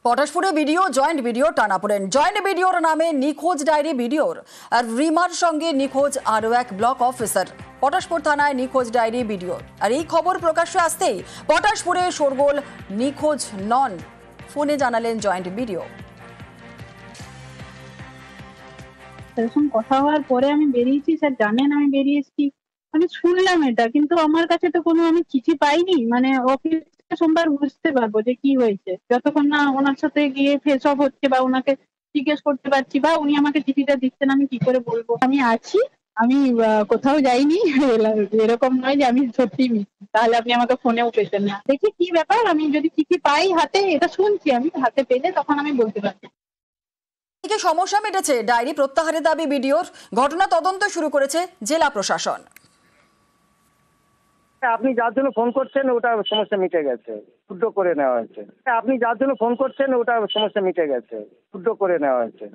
পটাশপুরে video joint video টানাপোড়েন। Joint ভিডিওর নামে নিখোঁজ ডায়েরি ভিডিওর আর রিমার সঙ্গে নিখোঁজ আরও এক ব্লক অফিসার। পটাশপুর থানায় নিখোঁজ ডায়েরি ভিডিওর আর এই খবর প্রকাশ্যে আসতেই পটাশপুরে শোরগোল। নিখোঁজ নন, ফোনে জানালেন জয়েন্ট ভিডিও। এরকম কথা হওয়ার পরে আমি বেরিয়েছি, স্যার জানেন আমি বেরিয়েছি, আমি শুনলাম এটা, কিন্তু আমার কাছে তো কোনো আমি চিঠি পাইনি। মানে অফিস সোমবার বুঝতে পারবো যে কি হয়েছে, যতক্ষণ না ওনার সাথে গিয়ে ফেস অফ হচ্ছে বা ওনাকে জিজ্ঞেস করতে পারছি বা উনি আমাকে চিঠিটা দিচ্ছেন, আমি কি করে বলবো আমি আছি, আমি কোথাও যাইনি। এরকম নয় যে আমি সত্যি মিথ্যে, তাহলে আপনি আমাকে ফোনেও পেতেন না। দেখি কি ব্যাপার, আমি যদি চিঠি পাই হাতে, এটা শুনছি, আমি হাতে পেলে তখন আমি বলতে পারছি। এদিকে সমস্যা মিটেছে, ডায়েরি প্রত্যাহারের দাবি ভিডিওর। ঘটনা তদন্ত শুরু করেছে জেলা প্রশাসন। আপনি যার জন্য ফোন করছেন ওটা সমস্যা মিটে গেছে, শুদ্ধ করে নেওয়া হয়েছে। আপনি যার জন্য ফোন করছেন ওটা সমস্যা মিটে গেছে, শুদ্ধ করে নেওয়া হয়েছে।